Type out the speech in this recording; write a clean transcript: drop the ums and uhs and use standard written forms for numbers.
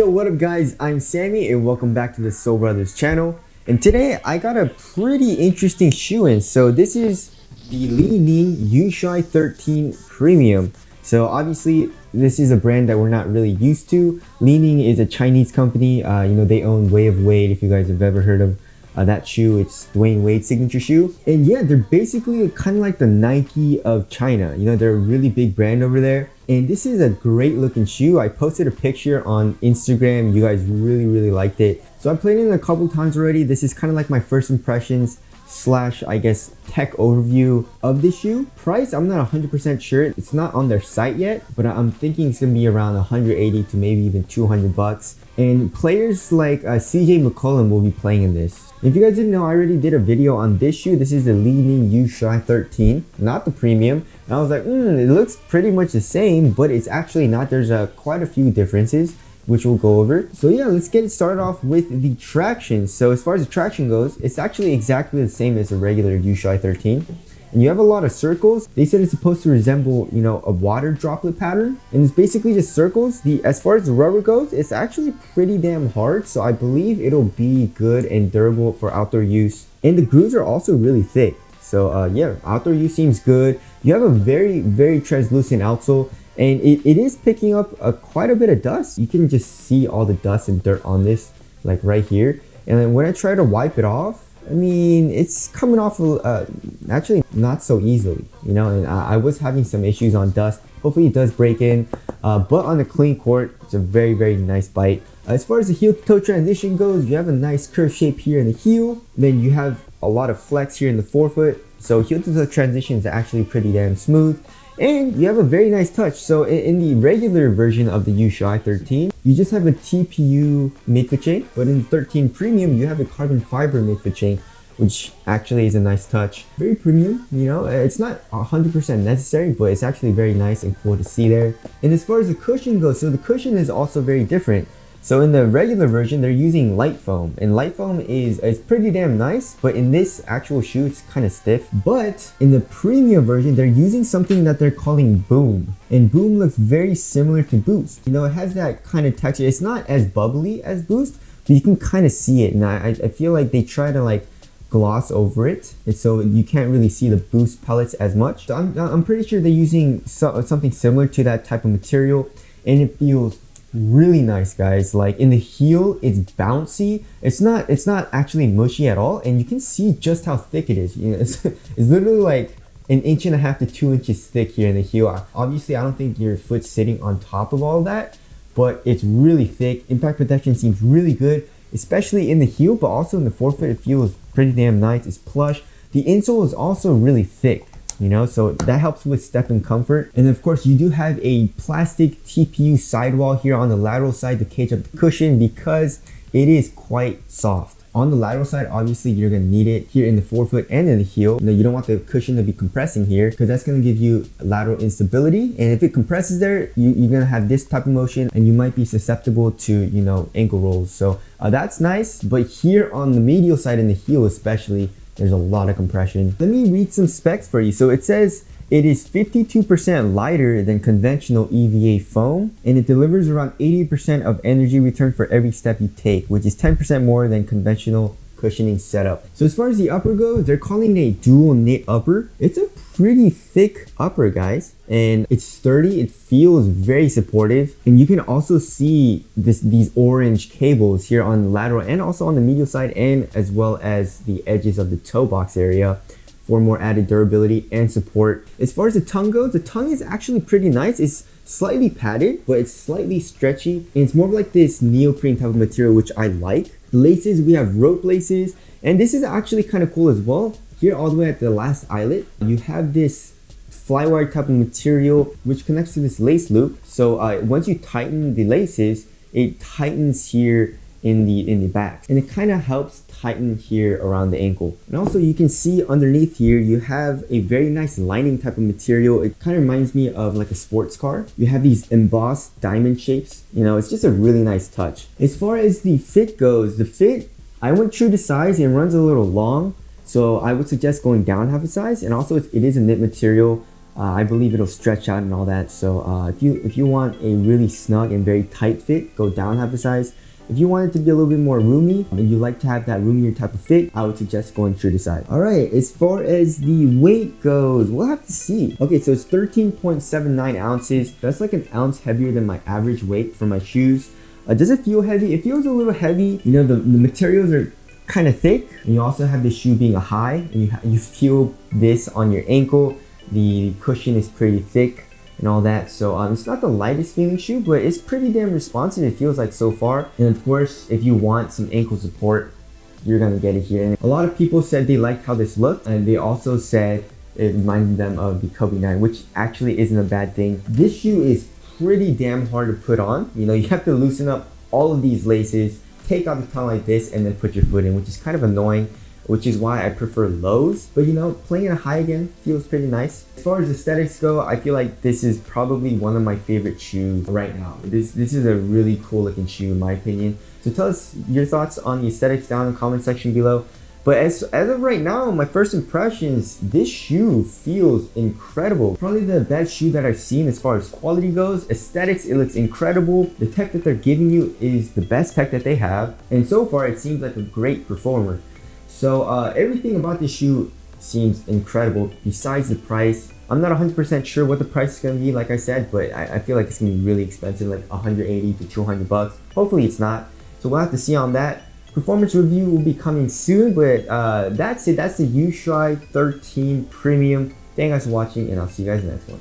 Yo, what up guys, I'm Sammy and welcome back to the Soul Brothers channel. And today I got a pretty interesting shoe in. So this is the Li-Ning Shuai 13 Premium. So obviously this is a brand that we're not really used to. Li-Ning is a Chinese company. They own Way of Wade, if you guys have ever heard of that shoe. It's Dwayne Wade's signature shoe. And yeah, they're basically kind of like the Nike of China. You know, they're a really big brand over there. And this is a great looking shoe. I posted a picture on Instagram. You guys really liked it. So I played it a couple times already. This is kind of like my first impressions slash, I guess, tech overview of the shoe. Price, I'm not 100% sure. It's not on their site yet, but I'm thinking it's gonna be around 180 to maybe even 200 bucks. And players like CJ McCollum will be playing in this. If you guys didn't know, I already did a video on this shoe. This is the Li-Ning Shuai 13, not the premium. And I was like, it looks pretty much the same, but it's actually not. There's quite a few differences, which we'll go over. So yeah, let's get it started off with the traction. So as far as the traction goes, it's actually exactly the same as a regular Shuai 13. And you have a lot of circles. They said it's supposed to resemble, a water droplet pattern. And it's basically just circles. As far as the rubber goes, it's actually pretty damn hard. So I believe it'll be good and durable for outdoor use. And the grooves are also really thick. So yeah, outdoor use seems good. You have a very translucent outsole. And it is picking up quite a bit of dust. You can just see all the dust and dirt on this, like right here. And then when I try to wipe it off, I mean, it's coming off actually not so easily, and I was having some issues on dust. Hopefully it does break in, but on the clean court, it's a very nice bite. As far as the heel to toe transition goes, you have a nice curve shape here in the heel. Then you have a lot of flex here in the forefoot. So heel to toe transition is actually pretty damn smooth. And you have a very nice touch. So in the regular version of the Shuai 13, you just have a TPU midfoot chain, but in the 13 Premium, you have a carbon fiber midfoot chain, which actually is a nice touch. Very premium, it's not 100% necessary, but it's actually very nice and cool to see there. And as far as the cushion goes, so the cushion is also very different. So in the regular version, they're using light foam, and light foam is pretty damn nice, but in this actual shoe, it's kind of stiff. But in the premium version, they're using something that they're calling Boom, and Boom looks very similar to Boost. It has that kind of texture. It's not as bubbly as Boost, but you can kind of see it, and I feel like they try to like gloss over it, and so you can't really see the Boost pellets as much. So I'm pretty sure they're using something similar to that type of material, and it feels really nice, guys. Like in the heel, it's bouncy. It's not actually mushy at all, and you can see just how thick it is. It's literally like 1.5 to 2 inches thick here in the heel. Obviously, I don't think your foot's sitting on top of all of that, but it's really thick. Impact protection seems really good, especially in the heel, but also in the forefoot. It feels pretty damn nice. It's plush. The insole is also really thick, so that helps with step and comfort. And of course, you do have a plastic TPU sidewall here on the lateral side to cage up the cushion because it is quite soft. On the lateral side, obviously, you're going to need it here in the forefoot and in the heel. You don't want the cushion to be compressing here because that's going to give you lateral instability. And if it compresses there, you're going to have this type of motion and you might be susceptible to, ankle rolls. So that's nice. But here on the medial side in the heel especially, there's a lot of compression. Let me read some specs for you. So it says it is 52% lighter than conventional EVA foam, and it delivers around 80% of energy return for every step you take, which is 10% more than conventional cushioning setup. So as far as the upper goes, they're calling it a dual knit upper. It's a pretty thick upper, guys, and it's sturdy. It feels very supportive, and you can also see these orange cables here on the lateral and also on the medial side, and as well as the edges of the toe box area for more added durability and support. As far as the tongue goes, the tongue is actually pretty nice. It's slightly padded, but it's slightly stretchy, and it's more like this neoprene type of material, which I like. The laces, we have rope laces, and this is actually kind of cool as well. Here all the way at the last eyelet, you have this flywire type of material which connects to this lace loop. So once you tighten the laces, it tightens here in the back, and it kind of helps tighten here around the ankle. And also you can see underneath here, you have a very nice lining type of material. It kind of reminds me of like a sports car. You have these embossed diamond shapes. It's just a really nice touch. As far as the fit goes, I went true to size. It runs a little long, so I would suggest going down half a size. And also it is a knit material, I believe it'll stretch out and all that. So if you want a really snug and very tight fit, go down half a size. If you want it to be a little bit more roomy and you like to have that roomier type of fit, I would suggest going true to size. All right, as far as the weight goes, we'll have to see. Okay, so it's 13.79 ounces. That's like an ounce heavier than my average weight for my shoes. Does it feel heavy? It feels a little heavy. You know, the materials are kind of thick. And you also have the shoe being a high, and you feel this on your ankle. The cushion is pretty thick and all that, so it's not the lightest feeling shoe, but it's pretty damn responsive, it feels like so far. And of course, if you want some ankle support, you're gonna get it here. And a lot of people said they liked how this looked, and they also said it reminded them of the Kobe 9, which actually isn't a bad thing. This shoe is pretty damn hard to put on. You know, you have to loosen up all of these laces, take out the tongue like this, and then put your foot in, which is kind of annoying, which is why I prefer lows. But you know, playing a high again feels pretty nice. As far as aesthetics go, I feel like this is probably one of my favorite shoes right now. This is a really cool looking shoe in my opinion. So tell us your thoughts on the aesthetics down in the comment section below. But as of right now, my first impressions, this shoe feels incredible. Probably the best shoe that I've seen as far as quality goes. Aesthetics, it looks incredible. The tech that they're giving you is the best tech that they have. And so far, it seems like a great performer. So everything about this shoe seems incredible besides the price. I'm not 100% sure what the price is going to be, like I said, but I feel like it's going to be really expensive, like 180 to 200 bucks. Hopefully it's not. So we'll have to see on that. Performance review will be coming soon, but that's it. That's the Shuai 13 Premium. Thank you guys for watching, and I'll see you guys in the next one.